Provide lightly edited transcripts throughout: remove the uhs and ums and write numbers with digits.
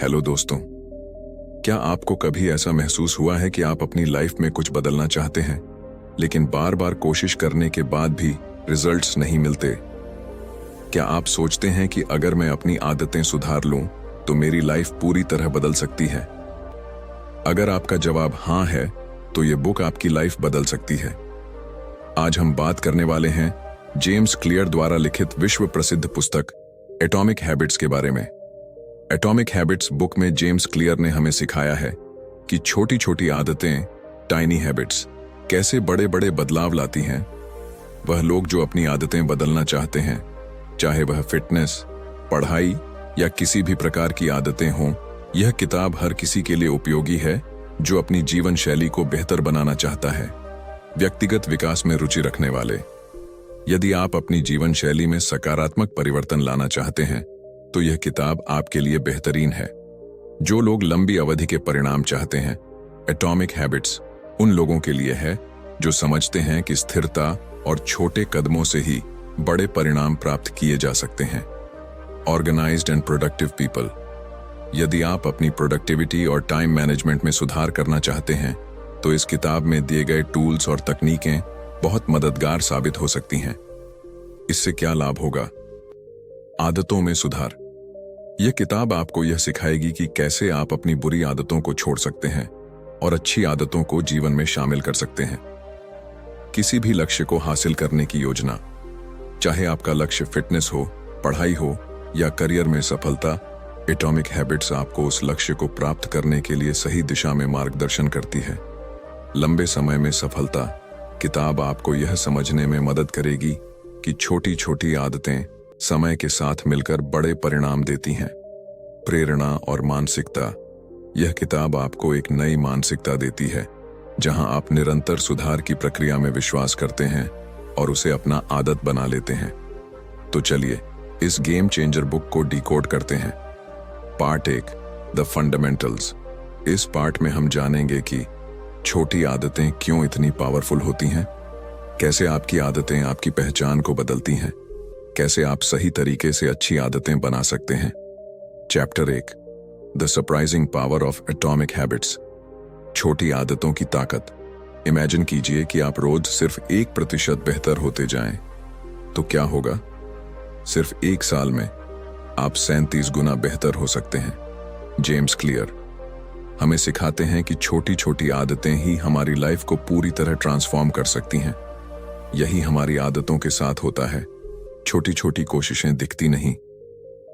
Hello दोस्तों, क्या आपको कभी ऐसा महसूस हुआ है कि आप अपनी लाइफ में कुछ बदलना चाहते हैं लेकिन बार बार कोशिश करने के बाद भी रिजल्ट्स नहीं मिलते? क्या आप सोचते हैं कि अगर मैं अपनी आदतें सुधार लूं तो मेरी लाइफ पूरी तरह बदल सकती है? अगर आपका जवाब हाँ है तो ये बुक आपकी लाइफ बदल सकती है। आज हम बात करने वाले हैं जेम्स क्लियर द्वारा लिखित विश्व प्रसिद्ध पुस्तक एटॉमिक हैबिट्स के बारे में। एटॉमिक हैबिट्स बुक में जेम्स क्लियर ने हमें सिखाया है कि छोटी छोटी आदतें, टाइनी हैबिट्स, कैसे बड़े बड़े बदलाव लाती हैं। वह लोग जो अपनी आदतें बदलना चाहते हैं, चाहे वह फिटनेस, पढ़ाई या किसी भी प्रकार की आदतें हों, यह किताब हर किसी के लिए उपयोगी है जो अपनी जीवन शैली को बेहतर बनाना चाहता है। व्यक्तिगत विकास में रुचि रखने वाले, यदि आप अपनी जीवन शैली में सकारात्मक परिवर्तन लाना चाहते हैं तो यह किताब आपके लिए बेहतरीन है। जो लोग लंबी अवधि के परिणाम चाहते हैं, एटॉमिक हैबिट्स उन लोगों के लिए है जो समझते हैं कि स्थिरता और छोटे कदमों से ही बड़े परिणाम प्राप्त किए जा सकते हैं। ऑर्गेनाइज्ड एंड प्रोडक्टिव पीपल, यदि आप अपनी प्रोडक्टिविटी और टाइम मैनेजमेंट में सुधार करना चाहते हैं तो इस किताब में दिए गए टूल्स और तकनीकें बहुत मददगार साबित हो सकती हैं। इससे क्या लाभ होगा? आदतों में सुधार, यह किताब आपको यह सिखाएगी कि कैसे आप अपनी बुरी आदतों को छोड़ सकते हैं और अच्छी आदतों को जीवन में शामिल कर सकते हैं। किसी भी लक्ष्य को हासिल करने की योजना, चाहे आपका लक्ष्य फिटनेस हो, पढ़ाई हो या करियर में सफलता, एटॉमिक हैबिट्स आपको उस लक्ष्य को प्राप्त करने के लिए सही दिशा में मार्गदर्शन करती है। लंबे समय में सफलता, किताब आपको यह समझने में मदद करेगी कि छोटी छोटी आदतें समय के साथ मिलकर बड़े परिणाम देती हैं। प्रेरणा और मानसिकता, यह किताब आपको एक नई मानसिकता देती है जहां आप निरंतर सुधार की प्रक्रिया में विश्वास करते हैं और उसे अपना आदत बना लेते हैं। तो चलिए इस गेम चेंजर बुक को डिकोड करते हैं। Part 1, the fundamentals. इस पार्ट में हम जानेंगे कि छोटी आदतें क्यों इतनी पावरफुल होती हैं, कैसे आपकी आदतें आपकी पहचान को बदलती हैं, कैसे आप सही तरीके से अच्छी आदतें बना सकते हैं। Chapter 1, the surprising power of atomic habits. छोटी आदतों की ताकत। इमेजिन कीजिए कि आप रोज सिर्फ 1% बेहतर होते जाएं, तो क्या होगा? सिर्फ 1 साल में आप 37 गुना बेहतर हो सकते हैं। जेम्स क्लियर हमें सिखाते हैं कि छोटी छोटी आदतें ही हमारी लाइफ को पूरी तरह ट्रांसफॉर्म कर सकती हैं। यही हमारी आदतों के साथ होता है। छोटी छोटी कोशिशें दिखती नहीं,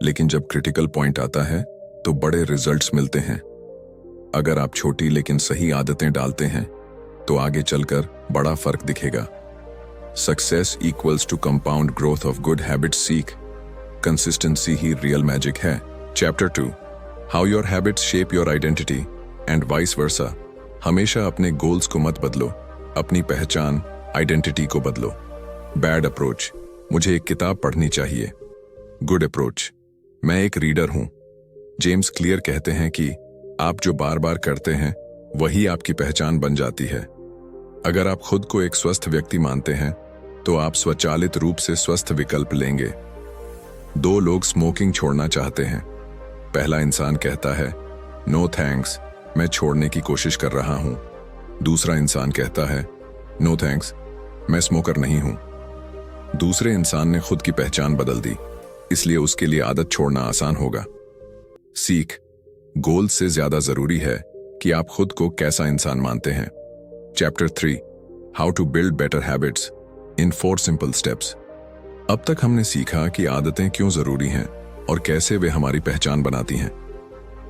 लेकिन जब क्रिटिकल पॉइंट आता है तो बड़े रिजल्ट्स मिलते हैं। अगर आप छोटी लेकिन सही आदतें डालते हैं तो आगे चलकर बड़ा फर्क दिखेगा। Success equals to compound growth of good habits. सीख, कंसिस्टेंसी ही रियल मैजिक है। Chapter 2, how your habits shape your identity and vice versa. हमेशा अपने गोल्स को मत बदलो, अपनी पहचान, आइडेंटिटी को बदलो। बैड अप्रोच, मुझे एक किताब पढ़नी चाहिए। गुड अप्रोच, मैं एक रीडर हूं। जेम्स क्लियर कहते हैं कि आप जो बार बार करते हैं वही आपकी पहचान बन जाती है। अगर आप खुद को एक स्वस्थ व्यक्ति मानते हैं तो आप स्वचालित रूप से स्वस्थ विकल्प लेंगे। 2 लोग स्मोकिंग छोड़ना चाहते हैं। पहला इंसान कहता है, नो थैंक्स, मैं छोड़ने की कोशिश कर रहा हूं। दूसरा इंसान कहता है, नो थैंक्स, मैं स्मोकर नहीं हूं। दूसरे इंसान ने खुद की पहचान बदल दी, इसलिए उसके लिए आदत छोड़ना आसान होगा। सीख, गोल से ज्यादा जरूरी है कि आप खुद को कैसा इंसान मानते हैं। Chapter 3, how to build better habits in 4 simple steps. अब तक हमने सीखा कि आदतें क्यों जरूरी हैं और कैसे वे हमारी पहचान बनाती हैं।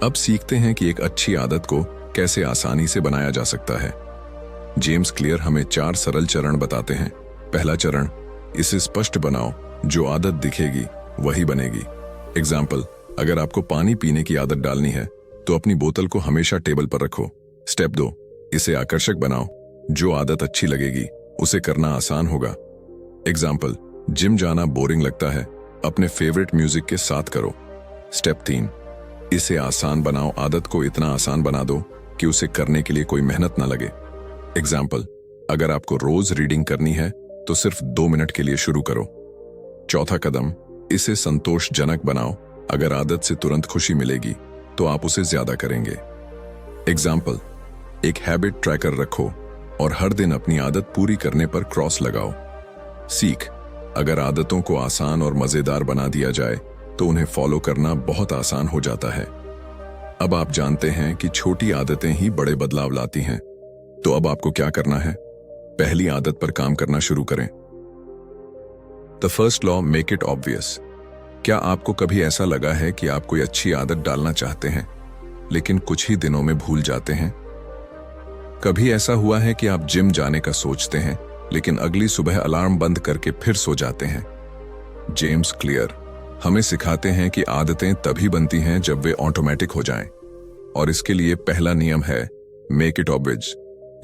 अब सीखते हैं कि एक अच्छी आदत को कैसे आसानी से बनाया जा सकता है। जेम्स क्लियर हमें 4 सरल चरण बताते हैं। पहला चरण, इसे स्पष्ट बनाओ, जो आदत दिखेगी वही बनेगी। एग्जाम्पल, अगर आपको पानी पीने की आदत डालनी है तो अपनी बोतल को हमेशा टेबल पर रखो। स्टेप 2, इसे आकर्षक बनाओ, जो आदत अच्छी लगेगी उसे करना आसान होगा। एग्जाम्पल, जिम जाना बोरिंग लगता है, अपने फेवरेट म्यूजिक के साथ करो। स्टेप 3, इसे आसान बनाओ, आदत को इतना आसान बना दो कि उसे करने के लिए कोई मेहनत ना लगे। एग्जाम्पल, अगर आपको रोज रीडिंग करनी है तो सिर्फ 2 मिनट के लिए शुरू करो। चौथा कदम, इसे संतोषजनक बनाओ, अगर आदत से तुरंत खुशी मिलेगी तो आप उसे ज्यादा करेंगे। एग्जाम्पल, एक हैबिट ट्रैकर रखो और हर दिन अपनी आदत पूरी करने पर क्रॉस लगाओ। सीख, अगर आदतों को आसान और मजेदार बना दिया जाए तो उन्हें फॉलो करना बहुत आसान हो जाता है। अब आप जानते हैं कि छोटी आदतें ही बड़े बदलाव लाती हैं। तो अब आपको क्या करना है? पहली आदत पर काम करना शुरू करें। The first law, make it obvious. क्या आपको कभी ऐसा लगा है कि आप कोई अच्छी आदत डालना चाहते हैं लेकिन कुछ ही दिनों में भूल जाते हैं? कभी ऐसा हुआ है कि आप जिम जाने का सोचते हैं लेकिन अगली सुबह अलार्म बंद करके फिर सो जाते हैं? जेम्स क्लियर हमें सिखाते हैं कि आदतें तभी बनती हैं जब वे ऑटोमेटिक हो जाएं, और इसके लिए पहला नियम है मेक इट ऑब्वियस,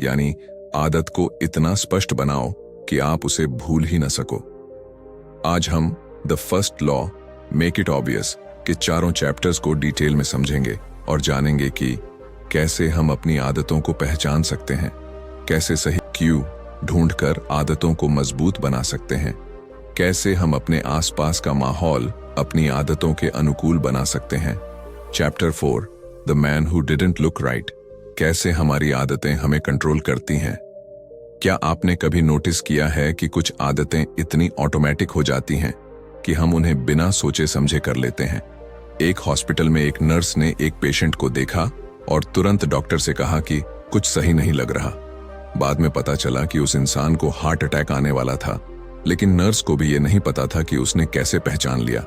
यानी आदत को इतना स्पष्ट बनाओ कि आप उसे भूल ही न सको। आज हम the first law, make it obvious के चारों चैप्टर्स को डिटेल में समझेंगे और जानेंगे कि कैसे हम अपनी आदतों को पहचान सकते हैं, कैसे सही क्यू ढूंढकर आदतों को मजबूत बना सकते हैं, कैसे हम अपने आसपास का माहौल अपनी आदतों के अनुकूल बना सकते हैं। Chapter 4, the man who didn't look right, कैसे हमारी आदतें हमें कंट्रोल करती हैं। क्या आपने कभी नोटिस किया है कि कुछ आदतें इतनी ऑटोमेटिक हो जाती हैं कि हम उन्हें बिना सोचे समझे कर लेते हैं? एक हॉस्पिटल में एक नर्स ने एक पेशेंट को देखा और तुरंत डॉक्टर से कहा कि कुछ सही नहीं लग रहा। बाद में पता चला कि उस इंसान को हार्ट अटैक आने वाला था, लेकिन नर्स को भी यह नहीं पता था कि उसने कैसे पहचान लिया।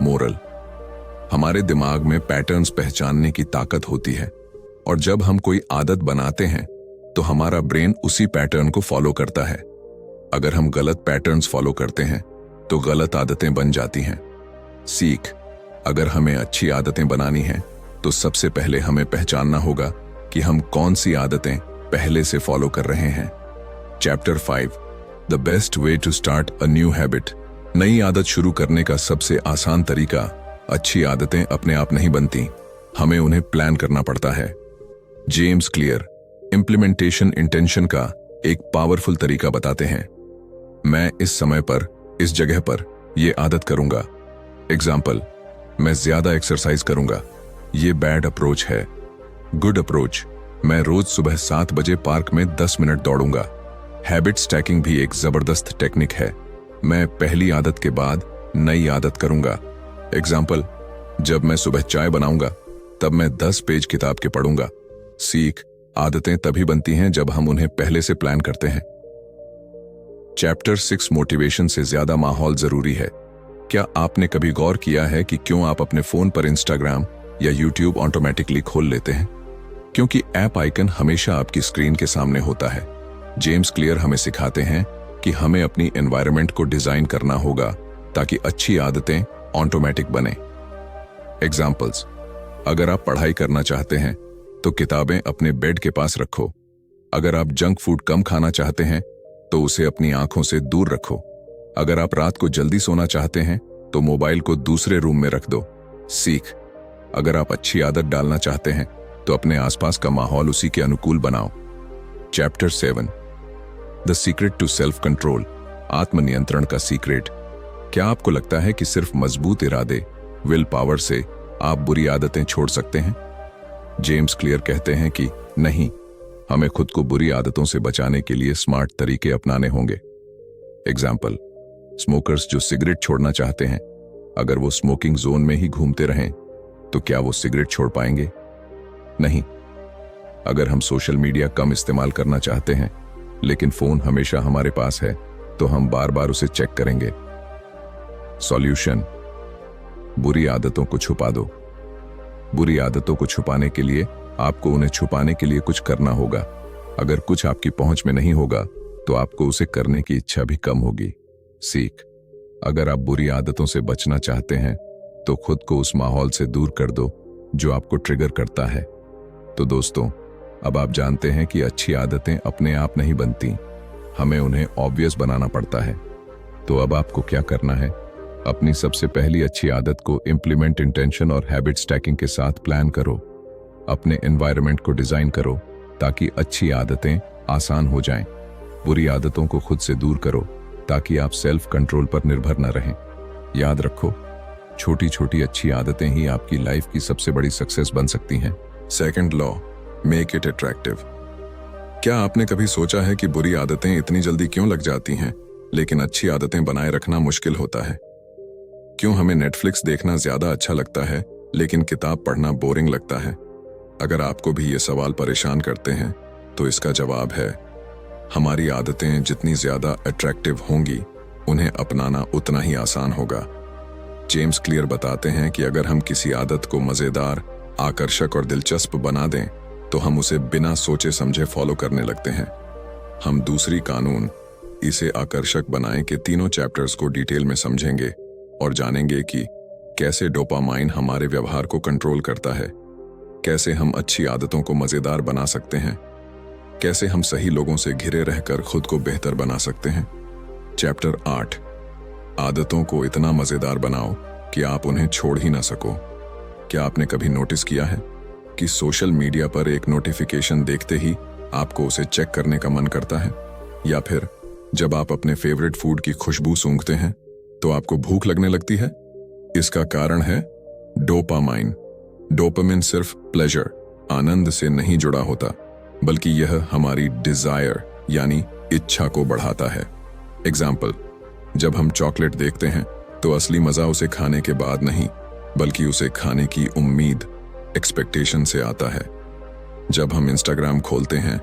मोरल, हमारे दिमाग में पैटर्न्स पहचानने की ताकत होती है, और जब हम कोई आदत बनाते हैं तो हमारा ब्रेन उसी पैटर्न को फॉलो करता है। अगर हम गलत पैटर्न्स फॉलो करते हैं तो गलत आदतें बन जाती हैं। सीख, अगर हमें अच्छी आदतें बनानी हैं तो सबसे पहले हमें पहचानना होगा कि हम कौन सी आदतें पहले से फॉलो कर रहे हैं। Chapter 5, the best way to start a new habit, नई आदत शुरू करने का सबसे आसान तरीका। अच्छी आदतें अपने आप नहीं बनती, हमें उन्हें प्लान करना पड़ता है। जेम्स क्लियर इंप्लीमेंटेशन इंटेंशन का एक पावरफुल तरीका बताते हैं। मैं इस समय पर, इस जगह पर यह आदत करूंगा। एग्जाम्पल, मैं ज्यादा एक्सरसाइज करूंगा। ये बैड अप्रोच है। गुड अप्रोच, मैं रोज सुबह 7 बजे पार्क में 10 मिनट दौड़ूंगा। हैबिट स्टैकिंग भी एक जबरदस्त टेक्निक है। मैं पहली आदत के बाद नई आदत करूंगा। एग्जाम्पल, जब मैं सुबह चाय बनाऊंगा तब मैं 10 पेज किताब के पढ़ूंगा। सीख, आदतें तभी बनती हैं जब हम उन्हें पहले से प्लान करते हैं। चैप्टर 6, मोटिवेशन से ज्यादा माहौल जरूरी है। क्या आपने कभी गौर किया है कि क्यों आप अपने फोन पर इंस्टाग्राम या यूट्यूब ऑटोमेटिकली खोल लेते हैं? क्योंकि ऐप आइकन हमेशा आपकी स्क्रीन के सामने होता है। जेम्स क्लियर हमें सिखाते हैं कि हमें अपनी एनवायरनमेंट को डिजाइन करना होगा ताकि अच्छी आदतें ऑटोमेटिक बने। एग्जाम्पल्स, अगर आप पढ़ाई करना चाहते हैं तो किताबें अपने बेड के पास रखो। अगर आप जंक फूड कम खाना चाहते हैं तो उसे अपनी आंखों से दूर रखो। अगर आप रात को जल्दी सोना चाहते हैं तो मोबाइल को दूसरे रूम में रख दो। सीख, अगर आप अच्छी आदत डालना चाहते हैं तो अपने आसपास का माहौल उसी के अनुकूल बनाओ। Chapter 7, the secret to self control, आत्मनियंत्रण का सीक्रेट। क्या आपको लगता है कि सिर्फ मजबूत इरादे, विल पावर से आप बुरी आदतें छोड़ सकते हैं? जेम्स क्लियर कहते हैं कि नहीं, हमें खुद को बुरी आदतों से बचाने के लिए स्मार्ट तरीके अपनाने होंगे। एग्जाम्पल, स्मोकर्स जो सिगरेट छोड़ना चाहते हैं, अगर वो स्मोकिंग जोन में ही घूमते रहें तो क्या वो सिगरेट छोड़ पाएंगे? नहीं। अगर हम सोशल मीडिया कम इस्तेमाल करना चाहते हैं लेकिन फोन हमेशा हमारे पास है तो हम बार बार उसे चेक करेंगे। सॉल्यूशन, बुरी आदतों को छुपा दो। बुरी आदतों को छुपाने के लिए आपको उन्हें छुपाने के लिए कुछ करना होगा। अगर कुछ आपकी पहुंच में नहीं होगा तो आपको उसे करने की इच्छा भी कम होगी। सीख, अगर आप बुरी आदतों से बचना चाहते हैं तो खुद को उस माहौल से दूर कर दो जो आपको ट्रिगर करता है। तो दोस्तों, अब आप जानते हैं कि अच्छी आदतें अपने आप नहीं बनती, हमें उन्हें ऑब्वियस बनाना पड़ता है। तो अब आपको क्या करना है? अपनी सबसे पहली अच्छी आदत को इम्प्लीमेंट इंटेंशन और हैबिट स्टैकिंग के साथ प्लान करो। अपने एनवायरनमेंट को डिजाइन करो ताकि अच्छी आदतें आसान हो जाएं। बुरी आदतों को खुद से दूर करो ताकि आप सेल्फ कंट्रोल पर निर्भर न रहें। याद रखो, छोटी छोटी अच्छी आदतें ही आपकी लाइफ की सबसे बड़ी सक्सेस बन सकती हैं। Second law, make it attractive. क्या आपने कभी सोचा है कि बुरी आदतें इतनी जल्दी क्यों लग जाती हैं, लेकिन अच्छी आदतें बनाए रखना मुश्किल होता है? क्यों हमें नेटफ्लिक्स देखना ज्यादा अच्छा लगता है, लेकिन किताब पढ़ना बोरिंग लगता है? अगर आपको भी ये सवाल परेशान करते हैं, तो इसका जवाब है, हमारी आदतें जितनी ज्यादा अट्रैक्टिव होंगी, उन्हें अपनाना उतना ही आसान होगा। जेम्स क्लियर बताते हैं कि अगर हम किसी आदत को मजेदार, आकर्षक और दिलचस्प बना दें, तो हम उसे बिना सोचे समझे फॉलो करने लगते हैं। हम दूसरी कानून, इसे आकर्षक बनाएं के तीनों चैप्टर्स को डिटेल में समझेंगे और जानेंगे कि कैसे डोपामाइन हमारे व्यवहार को कंट्रोल करता है, कैसे हम अच्छी आदतों को मजेदार बना सकते हैं, कैसे हम सही लोगों से घिरे रहकर खुद को बेहतर बना सकते हैं। चैप्टर 8, आदतों को इतना मजेदार बनाओ कि आप उन्हें छोड़ ही ना सको। क्या आपने कभी नोटिस किया है कि सोशल मीडिया पर एक नोटिफिकेशन देखते ही आपको उसे चेक करने का मन करता है, या फिर जब आप अपने फेवरेट फूड की खुशबू सूंघते हैं तो आपको भूख लगने लगती है? इसका कारण है डोपामाइन। डोपामिन सिर्फ प्लेजर, आनंद से नहीं जुड़ा होता, बल्कि यह हमारी डिजायर यानी इच्छा को बढ़ाता है। एग्जाम्पल, जब हम चॉकलेट देखते हैं तो असली मजा उसे खाने के बाद नहीं, बल्कि उसे खाने की उम्मीद, एक्सपेक्टेशन से आता है। जब हम इंस्टाग्राम खोलते हैं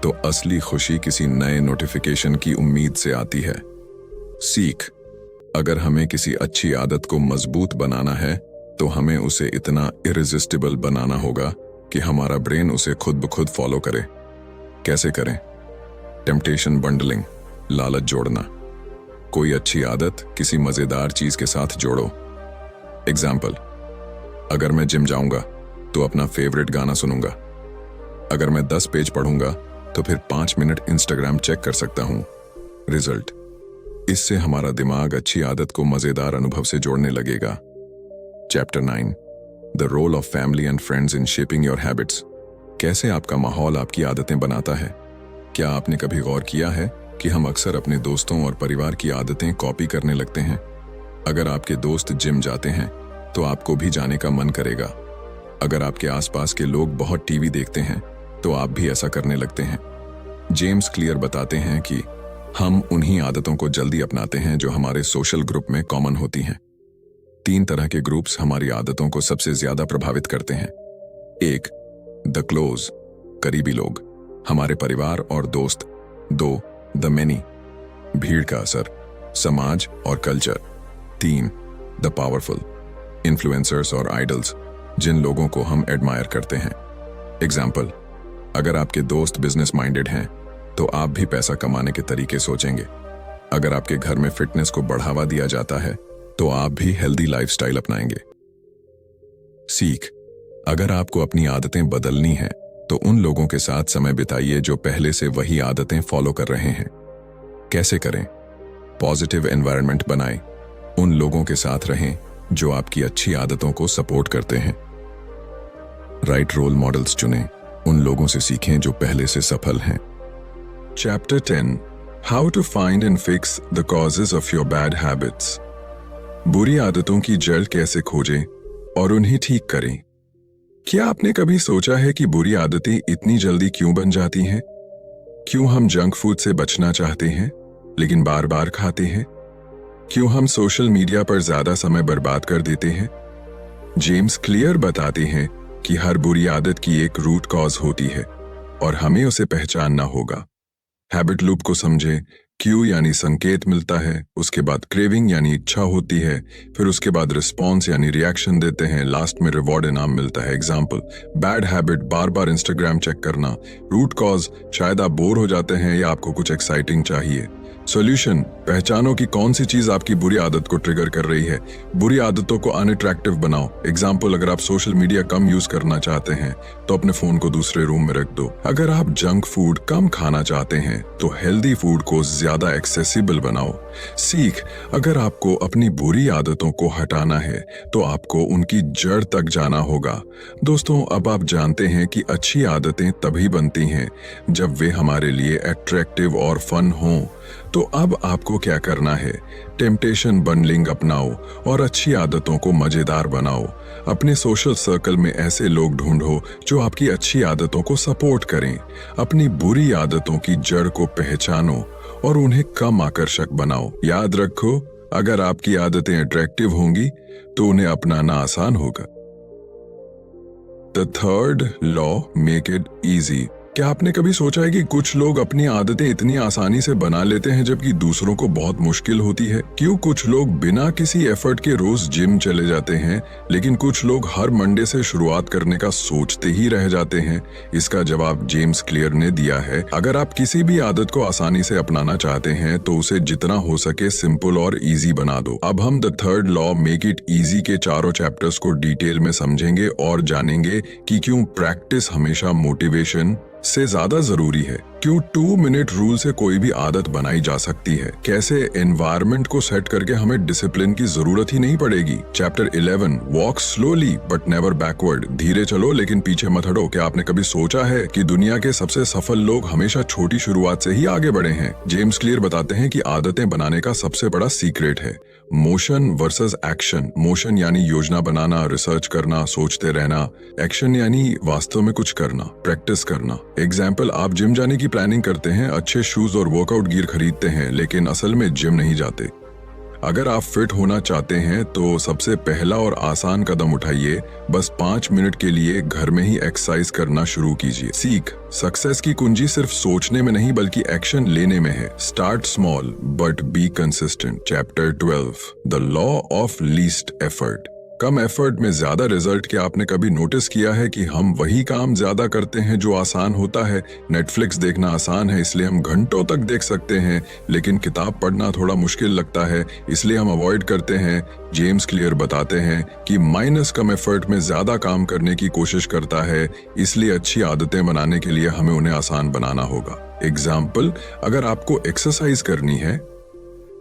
तो असली खुशी किसी नए नोटिफिकेशन की उम्मीद से आती है। सीख, अगर हमें किसी अच्छी आदत को मजबूत बनाना है तो हमें उसे इतना इरेजिस्टिबल बनाना होगा कि हमारा ब्रेन उसे खुद ब खुद फॉलो करे। कैसे करें? टेम्पटेशन बंडलिंग, लालच जोड़ना। कोई अच्छी आदत किसी मजेदार चीज के साथ जोड़ो। एग्जाम्पल, अगर मैं जिम जाऊंगा तो अपना फेवरेट गाना सुनूंगा। अगर मैं 10 पेज पढ़ूंगा तो फिर 5 मिनट इंस्टाग्राम चेक कर सकता हूं। रिजल्ट, इससे हमारा दिमाग अच्छी आदत को मजेदार अनुभव से जोड़ने लगेगा। Chapter 9, the role of family and friends in shaping your habits. कैसे आपका माहौल आपकी आदतें बनाता है? क्या आपने कभी गौर किया है कि हम अक्सर अपने दोस्तों और परिवार की आदतें कॉपी करने लगते हैं? अगर आपके दोस्त जिम जाते हैं तो आपको भी जाने का मन करेगा। अगर आपके आसपास के लोग बहुत टीवी देखते हैं तो आप भी ऐसा करने लगते हैं। जेम्स क्लियर बताते हैं कि हम उन्हीं आदतों को जल्दी अपनाते हैं जो हमारे सोशल ग्रुप में कॉमन होती हैं। 3 तरह के ग्रुप्स हमारी आदतों को सबसे ज्यादा प्रभावित करते हैं। 1, द क्लोज, करीबी लोग, हमारे परिवार और दोस्त। 2, द मेनी, भीड़ का असर, समाज और कल्चर। 3, द पावरफुल, इन्फ्लुएंसर्स और आइडल्स, जिन लोगों को हम एडमायर करते हैं। एग्जाम्पल, अगर आपके दोस्त बिजनेस माइंडेड हैं तो आप भी पैसा कमाने के तरीके सोचेंगे। अगर आपके घर में फिटनेस को बढ़ावा दिया जाता है तो आप भी हेल्दी लाइफस्टाइल अपनाएंगे। सीख, अगर आपको अपनी आदतें बदलनी हैं तो उन लोगों के साथ समय बिताइए जो पहले से वही आदतें फॉलो कर रहे हैं। कैसे करें? पॉजिटिव एनवायरनमेंट बनाएं, उन लोगों के साथ रहें जो आपकी अच्छी आदतों को सपोर्ट करते हैं। राइट रोल मॉडल्स चुनें, उन लोगों से सीखें जो पहले से सफल हैं। Chapter 10, how to find and fix the causes of your bad habits. बुरी आदतों की जड़ कैसे खोजें और उन्हें ठीक करें। क्या आपने कभी सोचा है कि बुरी आदतें इतनी जल्दी क्यों बन जाती हैं? क्यों हम जंक फूड से बचना चाहते हैं लेकिन बार बार खाते हैं? क्यों हम सोशल मीडिया पर ज्यादा समय बर्बाद कर देते हैं? जेम्स क्लियर बताते हैं कि हर बुरी आदत की एक रूट कॉज होती है और हमें उसे पहचानना होगा। हैबिट लूप को समझें। क्यू यानी संकेत मिलता है, उसके बाद क्रेविंग यानी इच्छा होती है, फिर उसके बाद रिस्पॉन्स यानी रिएक्शन देते हैं, लास्ट में रिवॉर्ड इनाम मिलता है। एग्जाम्पल, बैड हैबिट, बार बार इंस्टाग्राम चेक करना। रूट कॉज, शायद आप बोर हो जाते हैं या आपको कुछ एक्साइटिंग चाहिए। सॉल्यूशन, पहचानो कि कौन सी चीज आपकी बुरी आदत को ट्रिगर कर रही है। बुरी आदतों को अनअट्रैक्टिव बनाओ। एग्जाम्पल, अगर आप सोशल मीडिया कम यूज करना चाहते हैं तो अपने फोन को दूसरे रूम में रख दो। अगर आप जंक फूड कम खाना चाहते हैं तो हेल्दी फूड को ज्यादा एक्सेसिबल बनाओ। सीख, अगर आपको अपनी बुरी आदतों को हटाना है तो आपको उनकी जड़ तक जाना होगा। दोस्तों, अब आप जानते हैं कि अच्छी आदतें तभी बनती हैं जब वे हमारे लिए अट्रैक्टिव और फन हों। तो अब आपको क्या करना है? टेम्पटेशन बंडलिंग अपनाओ और अच्छी आदतों को मजेदार बनाओ। अपने सोशल सर्कल में ऐसे लोग ढूंढो जो आपकी अच्छी आदतों को सपोर्ट करें। अपनी बुरी आदतों की जड़ को पहचानो और उन्हें कम आकर्षक बनाओ। याद रखो, अगर आपकी आदतें अट्रैक्टिव होंगी तो उन्हें अपनाना आसान होगा। The third law, make it easy. क्या आपने कभी सोचा है कि कुछ लोग अपनी आदतें इतनी आसानी से बना लेते हैं जबकि दूसरों को बहुत मुश्किल होती है? क्यों कुछ लोग बिना किसी एफर्ट के रोज जिम चले जाते हैं लेकिन कुछ लोग हर मंडे से शुरुआत करने का सोचते ही रह जाते हैं? इसका जवाब जेम्स क्लियर ने दिया है। अगर आप किसी भी आदत को आसानी से अपनाना चाहते हैं तो उसे जितना हो सके सिंपल और इजी बना दो। अब हम the third law, make it easy के चारों चैप्टर्स को डिटेल में समझेंगे और जानेंगे कि क्यों प्रैक्टिस हमेशा मोटिवेशन से ज्यादा जरूरी है। क्यों 2 मिनट रूल से कोई भी आदत बनाई जा सकती है। कैसे एनवायरनमेंट को सेट करके हमें डिसिप्लिन की जरूरत ही नहीं पड़ेगी। Chapter 11, walk slowly but never backward. धीरे चलो लेकिन पीछे मत हटो। क्या आपने कभी सोचा है कि दुनिया के सबसे सफल लोग हमेशा छोटी शुरुआत से ही आगे बढ़े हैं? जेम्स क्लियर बताते हैं कि आदतें बनाने का सबसे बड़ा सीक्रेट है मोशन वर्सेस एक्शन। मोशन यानी योजना बनाना, रिसर्च करना, सोचते रहना। एक्शन यानी वास्तव में कुछ करना, प्रैक्टिस करना। एग्जाम्पल, आप जिम जाने की प्लानिंग करते हैं, अच्छे शूज और वर्कआउट गियर खरीदते हैं लेकिन असल में जिम नहीं जाते। अगर आप फिट होना चाहते हैं तो सबसे पहला और आसान कदम उठाइए। बस 5 मिनट के लिए घर में ही एक्सरसाइज करना शुरू कीजिए। सीख, सक्सेस की कुंजी सिर्फ सोचने में नहीं बल्कि एक्शन लेने में है। Start small but be consistent. Chapter 12, the law of least effort. Come effort में ज्यादा रिजल्ट। क्या आपने कभी नोटिस किया है कि हम वही काम ज्यादा करते हैं जो आसान होता है? नेटफ्लिक्स देखना आसान है इसलिए हम घंटों तक देख सकते हैं, लेकिन किताब पढ़ना थोड़ा मुश्किल लगता है इसलिए हम अवॉइड करते हैं। जेम्स क्लियर बताते हैं कि माइनस कम एफर्ट में ज्यादा काम करने की कोशिश करता है, इसलिए अच्छी आदतें बनाने के लिए हमें उन्हें आसान बनाना होगा। एग्जाम्पल, अगर आपको एक्सरसाइज करनी है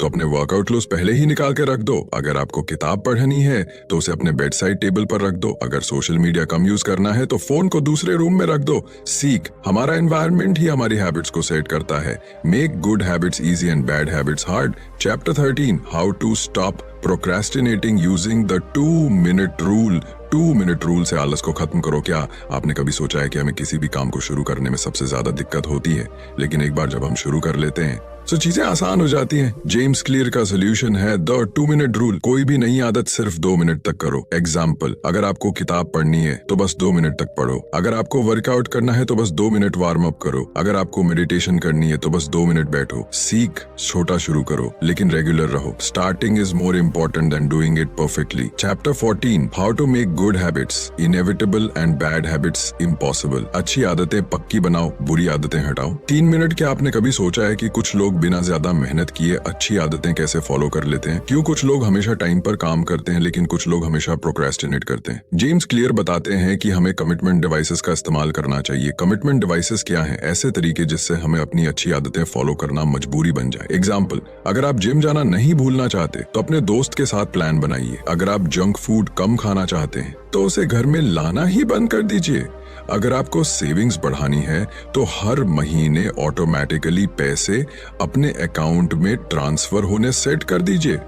तो अपने वर्कआउट क्लोथ पहले ही निकाल के रख दो। अगर आपको किताब पढ़नी है तो उसे अपने बेड साइड टेबल पर रख दो। अगर सोशल मीडिया कम यूज करना है तो फोन को दूसरे रूम में रख दो। सीख, हमारा एनवायरनमेंट ही हमारी हैबिट्स को सेट करता है। Make good habits easy and bad habits hard. Chapter 13, how to stop procrastinating using the 2 minute rule. 2 minute rule से आलस को खत्म करो। क्या आपने कभी सोचा है कि हमें किसी भी काम को शुरू करने में सबसे ज्यादा दिक्कत होती है, लेकिन एक बार जब हम शुरू कर लेते हैं तो चीजें आसान हो जाती हैं। जेम्स क्लियर का सोल्यूशन है द 2 मिनट रूल। कोई भी नई आदत सिर्फ 2 मिनट तक करो। एग्जाम्पल, अगर आपको किताब पढ़नी है तो बस 2 मिनट तक पढ़ो। अगर आपको वर्कआउट करना है तो बस 2 मिनट वार्म अप करो। अगर आपको मेडिटेशन करनी है तो बस 2 मिनट बैठो। सीख, छोटा शुरू करो लेकिन रेगुलर रहो। Starting is more important than doing it perfectly. Chapter 14, how to make good habits inevitable and bad habits impossible. अच्छी आदतें पक्की बनाओ, बुरी आदतें हटाओ। 3 मिनट। क्या आपने कभी सोचा है कि कुछ लोग बिना ज्यादा मेहनत किए अच्छी आदतें कैसे फॉलो कर लेते हैं? क्यों कुछ लोग हमेशा टाइम पर काम करते हैं लेकिन कुछ लोग हमेशा प्रोक्रेस्टिनेट करते हैं? जेम्स क्लियर बताते हैं कि हमें कमिटमेंट डिवाइसेस का इस्तेमाल करना चाहिए। कमिटमेंट डिवाइसेस क्या हैं? ऐसे तरीके जिससे हमें अपनी अच्छी आदतें फॉलो करना मजबूरी बन जाए। एग्जाम्पल, अगर आप जिम जाना नहीं भूलना चाहते तो अपने दोस्त के साथ प्लान बनाइए। अगर आप जंक फूड कम खाना चाहते हैं तो उसे घर में लाना ही बंद कर दीजिए। अगर आपको सेविंग्स बढ़ानी है तो हर महीने ऑटोमेटिकली पैसे अपने अकाउंट में ट्रांसफर होने सेट कर दीजिए।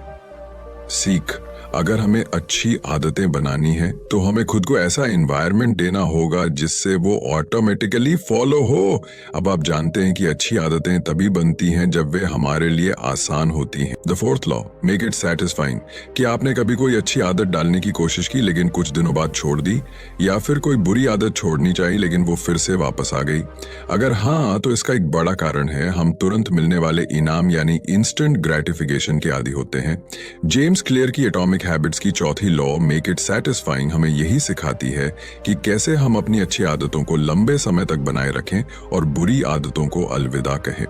सीख, अगर हमें अच्छी आदतें बनानी है तो हमें खुद को ऐसा एनवायरनमेंट देना होगा जिससे वो ऑटोमेटिकली फॉलो हो। अब आप जानते हैं कि अच्छी आदतें तभी बनती हैं जब वे हमारे लिए आसान होती हैं। The 4th law, make it satisfying. कि आपने कभी कोई अच्छी आदत डालने की कोशिश की लेकिन कुछ दिनों बाद छोड़ दी, या फिर कोई बुरी आदत छोड़नी चाहिए लेकिन वो फिर से वापस आ गई? अगर हाँ, तो इसका एक बड़ा कारण है हम तुरंत मिलने वाले इनाम यानी इंस्टेंट ग्रेटिफिकेशन के आदी होते हैं। जेम्स क्लियर की एटॉमिक हैबिट्स की 4थी लॉ, मेक इट सैटिस्फाइंग, हमें यही सिखाती है कि कैसे हम अपनी अच्छी आदतों को लंबे समय तक बनाए रखें और बुरी आदतों को अलविदा कहें।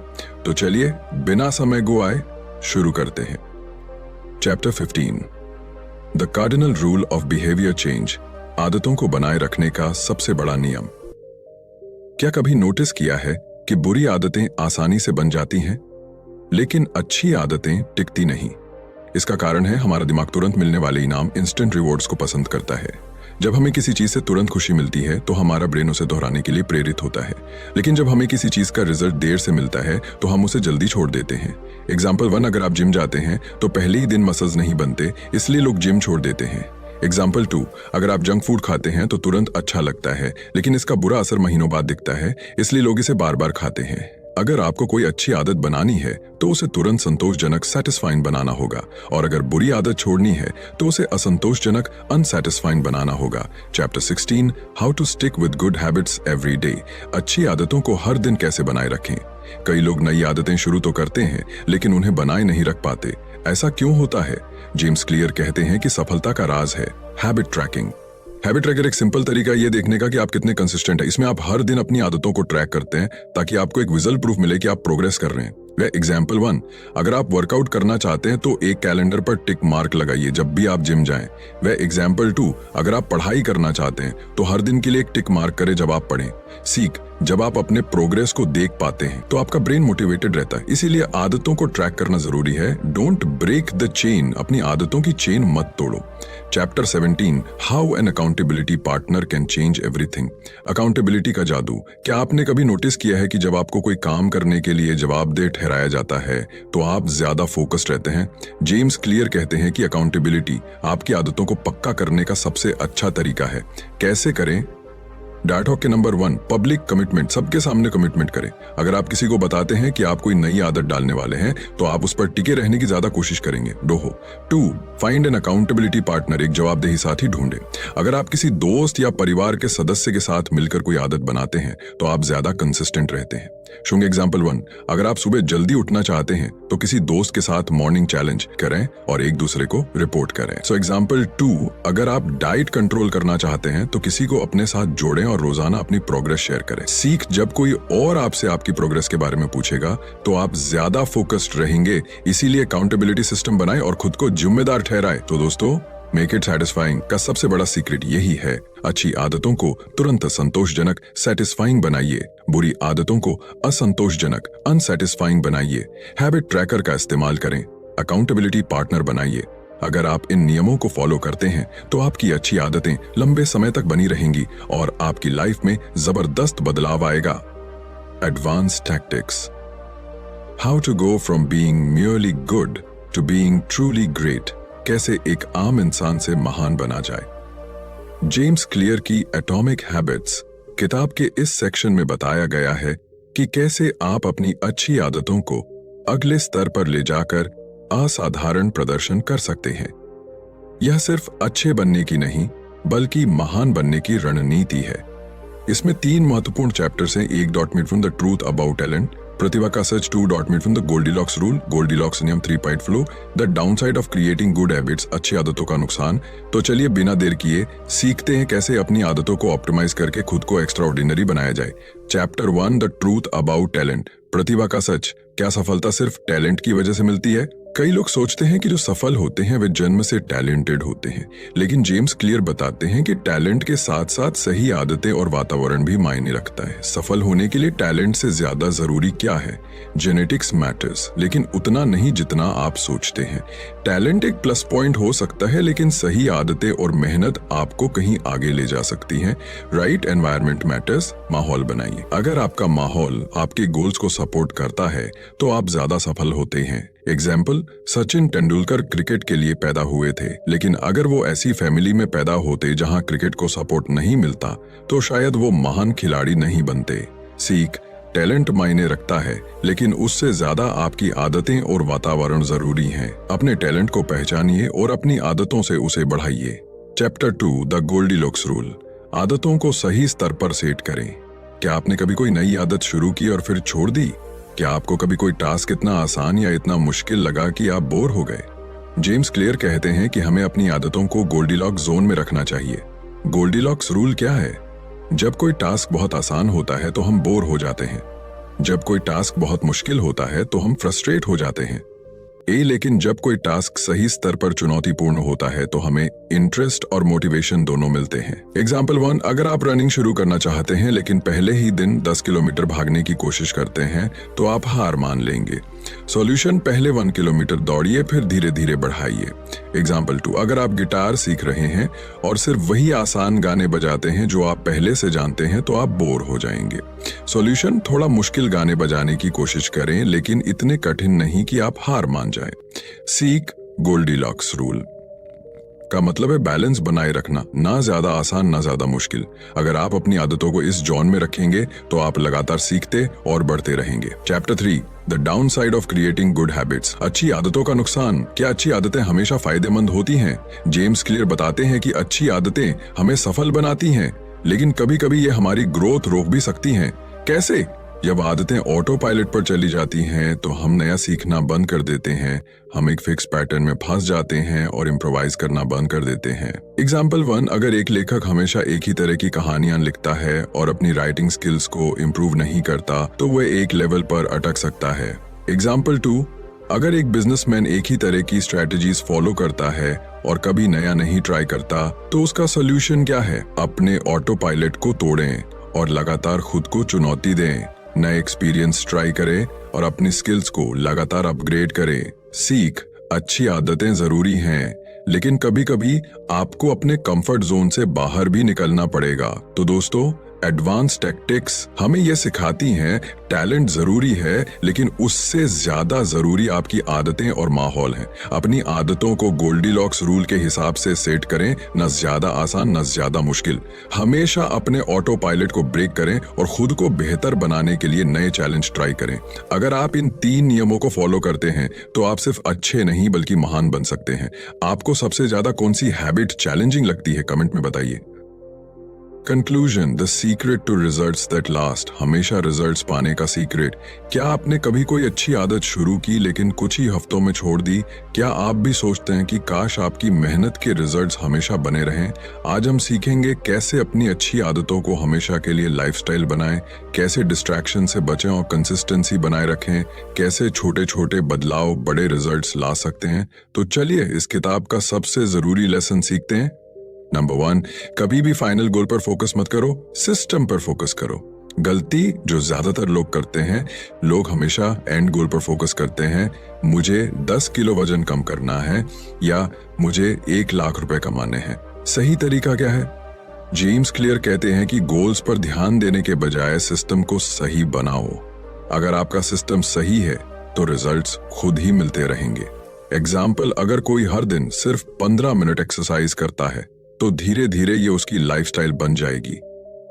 तो चलिए बिना समय गवाए शुरू करते हैं। Chapter 15, the cardinal rule of behaviour change. आदतों को बनाए रखने का सबसे बड़ा नियम। क्या कभी नोटिस किया है कि बुरी आदतें आसानी से बन जाती हैं लेकिन अच्छी आदतें टिकती नहीं? इसका कारण है हमारा दिमाग तुरंत मिलने वाले इनाम, इंस्टेंट रिवॉर्ड्स को पसंद करता है। जब हमें किसी चीज से तुरंत खुशी मिलती है तो हमारा ब्रेन उसे दोहराने के लिए प्रेरित होता है, लेकिन जब हमें किसी चीज का रिजल्ट देर से मिलता है तो हम उसे जल्दी छोड़ देते हैं। एग्जाम्पल 1, अगर आप जिम जाते हैं तो पहले ही दिन मसल्स नहीं बनते, इसलिए लोग जिम छोड़ देते हैं। एग्जाम्पल 2, अगर आप जंक फूड खाते हैं तो तुरंत अच्छा लगता है, लेकिन इसका बुरा असर महीनों बाद दिखता है, इसलिए लोग इसे बार बार खाते हैं। अगर आपको कोई अच्छी आदत बनानी है तो उसे तुरंत संतोषजनक सैटिस्फाइंग बनाना होगा, और अगर बुरी आदत छोड़नी है तो उसे असंतोषजनक अनसैटिस्फाइंग बनाना होगा। Chapter 16, how to stick with good habits every day. अच्छी आदतों को हर दिन कैसे बनाए रखें। कई लोग नई आदतें शुरू तो करते हैं लेकिन उन्हें बनाए नहीं रख पाते। ऐसा क्यों होता है? जेम्स क्लियर कहते हैं कि सफलता का राज है हैबिट ट्रैकिंग। हैबिट ट्रैकर एक सिंपल तरीका ये देखने का कि आप कितने कंसिस्टेंट हैं। इसमें आप हर दिन अपनी आदतों को ट्रैक करते हैं ताकि आपको एक विजुअल प्रूफ मिले कि आप प्रोग्रेस कर रहे हैं। वह एग्जाम्पल 1, अगर आप वर्कआउट करना चाहते हैं तो एक कैलेंडर पर टिक मार्क लगाइए जब भी आप जिम जाएं। वह एग्जाम्पल 2, अगर आप पढ़ाई करना चाहते हैं तो हर दिन के लिए एक टिक मार्क करें जब आप पढ़ें। सीख, जब आप अपने प्रोग्रेस को देख पाते हैं तो आपका ब्रेन मोटिवेटेड रहता है, इसीलिए आदतों को ट्रैक करना जरूरी है। डोंट ब्रेक द चेन, अपनी आदतों की चेन मत तोड़ो। Chapter 17, how an accountability partner can change everything. Accountability का जादू। क्या आपने कभी नोटिस किया है कि जब आपको कोई काम करने के लिए जवाबदेह ठहराया जाता है तो आप ज्यादा फोकस्ड रहते हैं? जेम्स क्लियर कहते हैं कि अकाउंटेबिलिटी आपकी आदतों को पक्का करने का सबसे अच्छा तरीका है। कैसे करें? डायटॉक के नंबर 1, पब्लिक कमिटमेंट। सबके सामने कमिटमेंट करें। अगर आप किसी को बताते हैं कि आप कोई नई आदत डालने वाले हैं तो आप उस पर टिके रहने की ज्यादा कोशिश करेंगे। 2, फाइंड एन अकाउंटेबिलिटी पार्टनर। एक जवाबदेही साथी ढूंढें। अगर आप किसी दोस्त या परिवार के सदस्य के साथ मिलकर कोई आदत बनाते हैं तो आप ज्यादा कंसिस्टेंट रहते हैं। शुंग एग्जाम्पल 1, अगर आप सुबह जल्दी उठना चाहते हैं तो किसी दोस्त के साथ मॉर्निंग चैलेंज करें और एक दूसरे को रिपोर्ट करें। सो एग्जाम्पल 2, अगर आप डाइट कंट्रोल करना चाहते हैं तो किसी को अपने साथ जोड़ें और रोजाना अपनी प्रोग्रेस शेयर करें। सीख, जब कोई और आपसे आपकी प्रोग्रेस के बारे में पूछेगा तो आप ज्यादा फोकस्ड रहेंगे, इसीलिए अकाउंटेबिलिटी सिस्टम बनाएं और खुद को जिम्मेदार ठहराएं। तो दोस्तों, मेक इट सैटिस्फाइंग का सबसे बड़ा सीक्रेट यही है। अच्छी आदतों को तुरंत संतोषजनक सैटिस्फाइंग बनाइए, बुरी आदतों को असंतोषजनक अनसैटिस्फाइंग बनाइए। हैबिट ट्रैकर का इस्तेमाल करें, अकाउंटेबिलिटी पार्टनर बनाइए। अगर आप इन नियमों को फॉलो करते हैं तो आपकी अच्छी आदतें लंबे समय तक बनी रहेंगी और आपकी लाइफ में जबरदस्त बदलाव आएगा। Advance tactics, how to go from being merely good to being truly great. कैसे एक आम इंसान से महान बना जाए। जेम्स क्लियर की एटॉमिक हैबिट्स किताब के इस सेक्शन में बताया गया है कि कैसे आप अपनी अच्छी आदतों को अगले स्तर पर ले जाकर असाधारण प्रदर्शन कर सकते हैं। यह सिर्फ अच्छे बनने की नहीं बल्कि महान बनने की रणनीति है। इसमें 3 महत्वपूर्ण चैप्टर्स हैं। 1 dot meet from the truth about talent, प्रतिभा का सच 2 dot meet from the Goldilocks rule, Goldilocks नियम 3 point flow, the downside of creating good habits, अच्छी आदतों का नुकसान। तो चलिए बिना देर किए सीखते हैं कैसे अपनी आदतों को ऑप्टिमाइज करके खुद को एक्स्ट्रा ऑर्डिनरी बनाया जाए। Chapter 1, the truth about talent, प्रतिभा का सच। क्या सफलता सिर्फ टैलेंट की वजह से मिलती है? कई लोग सोचते हैं कि जो सफल होते हैं वे जन्म से टैलेंटेड होते हैं, लेकिन जेम्स क्लियर बताते हैं कि टैलेंट के साथ साथ सही आदतें और वातावरण भी मायने रखता है। सफल होने के लिए टैलेंट से ज्यादा जरूरी क्या है? जेनेटिक्स मैटर्स, लेकिन उतना नहीं जितना आप सोचते हैं। टैलेंट एक प्लस पॉइंट हो सकता है, लेकिन सही आदतें और मेहनत आपको कहीं आगे ले जा सकती हैं। राइट एनवायरनमेंट मैटर्स, माहौल बनाइए। अगर आपका माहौल आपके गोल्स को सपोर्ट करता है तो आप ज्यादा सफल होते हैं। एग्जाम्पल, सचिन तेंदुलकर क्रिकेट के लिए पैदा हुए थे, लेकिन अगर वो ऐसी फैमिली में पैदा होते जहां क्रिकेट को सपोर्ट नहीं मिलता तो शायद वो महान खिलाड़ी नहीं बनते। सीख, टैलेंट मायने रखता है, लेकिन उससे ज्यादा आपकी आदतें और वातावरण जरूरी हैं। अपने टैलेंट को पहचानिए और अपनी आदतों से उसे बढ़ाइए। चैप्टर 2, द गोल्डीलॉक्स रूल, आदतों को सही स्तर पर सेट करें। क्या आपने कभी कोई नई आदत शुरू की और फिर छोड़ दी? क्या आपको कभी कोई टास्क इतना आसान या इतना मुश्किल लगा कि आप बोर हो गए? जेम्स क्लियर कहते हैं कि हमें अपनी आदतों को गोल्डीलॉक्स जोन में रखना चाहिए। गोल्डीलॉक्स रूल क्या है? जब कोई टास्क बहुत आसान होता है तो हम बोर हो जाते हैं। जब कोई टास्क बहुत मुश्किल होता है तो हम फ्रस्ट्रेट हो जाते हैं। लेकिन जब कोई टास्क सही स्तर पर चुनौतीपूर्ण होता है तो हमें इंटरेस्ट और मोटिवेशन दोनों मिलते हैं। एग्जाम्पल 1, अगर आप रनिंग शुरू करना चाहते हैं लेकिन पहले ही दिन 10 किलोमीटर भागने की कोशिश करते हैं तो आप हार मान लेंगे। सॉल्यूशन, पहले 1 किलोमीटर दौड़िए, फिर धीरे धीरे बढ़ाइए। एग्जाम्पल 2, अगर आप गिटार सीख रहे हैं और सिर्फ वही आसान गाने बजाते हैं जो आप पहले से जानते हैं, तो आप बोर हो जाएंगे। सॉल्यूशन, थोड़ा मुश्किल गाने बजाने की कोशिश करें, लेकिन इतने कठिन नहीं कि आप हार मान जाएं। सीख गोल्डीलॉक्स रूल का मतलब है बैलेंस बनाए रखना, ना ज्यादा आसान ना ज्यादा मुश्किल। अगर आप अपनी आदतों को इस जॉन में रखेंगे तो आप लगातार सीखते और बढ़ते रहेंगे। Chapter 3, the down side of creating good habits. अच्छी आदतों का नुकसान। क्या अच्छी आदतें हमेशा फायदेमंद होती हैं? जेम्स क्लियर बताते हैं कि अच्छी आदतें हमें सफल बनाती हैं, लेकिन कभी कभी ये हमारी ग्रोथ रोक भी सकती हैं। कैसे? जब आदतें ऑटो पायलट पर चली जाती हैं तो हम नया सीखना बंद कर देते हैं, हम एक फिक्स पैटर्न में फंस जाते हैं और इम्प्रोवाइज करना बंद कर देते हैं। एग्जाम्पल 1, अगर एक लेखक हमेशा एक ही तरह की कहानियां लिखता है और अपनी राइटिंग स्किल्स को इम्प्रूव नहीं करता, तो वह एक लेवल पर अटक सकता है। एग्जाम्पल 2, अगर एक बिजनेसमैन एक ही तरह की स्ट्रेटजीज फॉलो करता है और कभी नया नहीं ट्राई करता, तो उसका सोल्यूशन क्या है? अपने ऑटो पायलट को तोड़ें और लगातार खुद को चुनौती दें, नए एक्सपीरियंस ट्राई करें और अपनी स्किल्स को लगातार अपग्रेड करें। सीख, अच्छी आदतें जरूरी हैं, लेकिन कभी कभी आपको अपने कंफर्ट जोन से बाहर भी निकलना पड़ेगा। तो दोस्तों, एडवांस टैक्टिक्स हमें यह सिखाती हैं टैलेंट जरूरी है, लेकिन उससे ज्यादा जरूरी आपकी आदतें और माहौल है। अपनी आदतों को गोल्डीलॉक्स रूल के हिसाब से सेट करें, न ज्यादा आसान न ज्यादा मुश्किल। हमेशा अपने ऑटो पायलट को ब्रेक करें और खुद को बेहतर बनाने के लिए नए चैलेंज ट्राई करें। अगर आप इन 3 नियमों को फॉलो करते हैं तो आप सिर्फ अच्छे नहीं बल्कि महान बन सकते हैं। आपको सबसे ज्यादा कौन सी हैबिट चैलेंजिंग लगती है? कमेंट में बताइए। Conclusion, the secret to results that last. हमेशा रिजल्ट्स पाने का सीक्रेट। क्या आपने कभी कोई अच्छी आदत शुरू की लेकिन कुछ ही हफ्तों में छोड़ दी? क्या आप भी सोचते हैं कि काश आपकी मेहनत के रिजल्ट्स हमेशा बने रहें? आज हम सीखेंगे कैसे अपनी अच्छी आदतों को हमेशा के लिए लाइफस्टाइल बनाएं, कैसे डिस्ट्रैक्शन से बचें और कंसिस्टेंसी बनाए रखें, कैसे छोटे छोटे बदलाव बड़े रिजल्ट्स ला सकते हैं। तो चलिए इस किताब का सबसे जरूरी लेसन सीखते हैं। नंबर 1, कभी भी फाइनल गोल पर फोकस मत करो, सिस्टम पर फोकस करो। गलती जो ज्यादातर लोग करते हैं, लोग हमेशा एंड गोल पर फोकस करते हैं। मुझे 10 किलो वजन कम करना है या मुझे 1 लाख रुपए कमाने हैं। सही तरीका क्या है? जेम्स क्लियर कहते हैं कि गोल्स पर ध्यान देने के बजाय सिस्टम को सही बनाओ। अगर आपका सिस्टम सही है तो रिजल्ट्स खुद ही मिलते रहेंगे। एग्जाम्पल, अगर कोई हर दिन सिर्फ 15 मिनट एक्सरसाइज करता है तो धीरे धीरे ये उसकी लाइफस्टाइल बन जाएगी।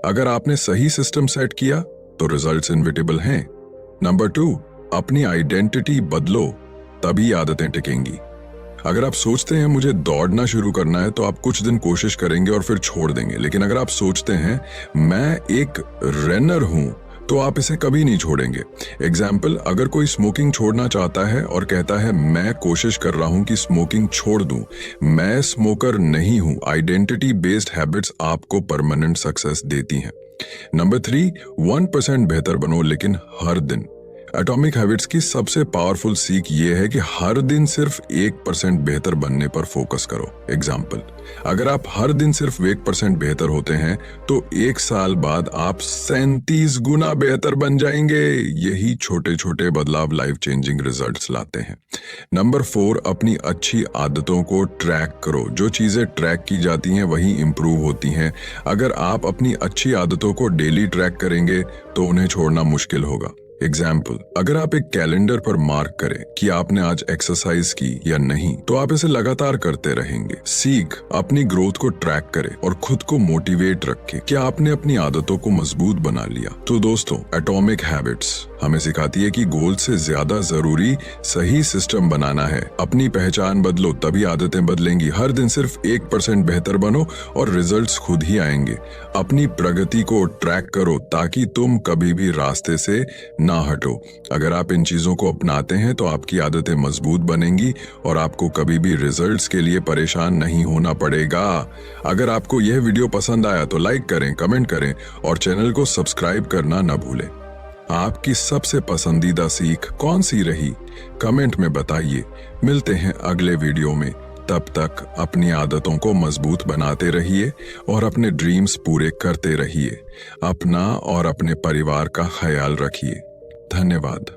अगर आपने सही सिस्टम सेट किया तो रिजल्ट्स इनविटेबल हैं। नंबर 2, अपनी आइडेंटिटी बदलो, तभी आदतें टिकेंगी। अगर आप सोचते हैं मुझे दौड़ना शुरू करना है, तो आप कुछ दिन कोशिश करेंगे और फिर छोड़ देंगे। लेकिन अगर आप सोचते हैं मैं एक रनर हूं, तो आप इसे कभी नहीं छोड़ेंगे। एग्जाम्पल, अगर कोई स्मोकिंग छोड़ना चाहता है और कहता है मैं कोशिश कर रहा हूं कि स्मोकिंग छोड़ दूं, मैं स्मोकर नहीं हूं। आइडेंटिटी बेस्ड हैबिट्स आपको परमानेंट सक्सेस देती हैं। नंबर 3, 1% बेहतर बनो, लेकिन हर दिन। एटॉमिक हैबिट्स की सबसे पावरफुल सीख ये है कि हर दिन सिर्फ 1% बेहतर बनने पर फोकस करो। एग्जाम्पल, अगर आप हर दिन सिर्फ 1% बेहतर होते हैं तो 1 साल बाद आप 37 गुना बेहतर बन जाएंगे। यही छोटे छोटे बदलाव लाइफ चेंजिंग रिजल्ट्स लाते हैं। नंबर 4, अपनी अच्छी आदतों को ट्रैक करो। जो चीजें ट्रैक की जाती हैं वही इंप्रूव होती हैं। अगर आप अपनी अच्छी आदतों को डेली ट्रैक करेंगे तो उन्हें छोड़ना मुश्किल होगा। एग्जाम्पल, अगर आप एक कैलेंडर पर मार्क करें कि आपने आज एक्सरसाइज की या नहीं, तो आप इसे लगातार करते रहेंगे। सीख, अपनी ग्रोथ को ट्रैक करें और खुद को मोटिवेट रखें। क्या आपने अपनी आदतों को मजबूत बना लिया? तो दोस्तों, एटॉमिक हैबिट्स हमें सिखाती है कि गोल से ज्यादा जरूरी सही सिस्टम बनाना है। अपनी पहचान बदलो, तभी आदतें बदलेंगी। हर दिन सिर्फ 1% बेहतर बनो और रिजल्ट्स खुद ही आएंगे। अपनी प्रगति को ट्रैक करो ताकि तुम कभी भी रास्ते से ना हटो। अगर आप इन चीजों को अपनाते हैं तो आपकी आदतें मजबूत बनेंगी और आपको कभी भी रिजल्ट्स के लिए परेशान नहीं होना पड़ेगा। अगर आपको यह वीडियो पसंद आया तो लाइक करें, कमेंट करें और चैनल को सब्सक्राइब करना न भूलें। आपकी सबसे पसंदीदा सीख कौन सी रही? कमेंट में बताइए। मिलते हैं अगले वीडियो में। तब तक अपनी आदतों को मजबूत बनाते रहिए और अपने ड्रीम्स पूरे करते रहिए। अपना और अपने परिवार का ख्याल रखिए। धन्यवाद।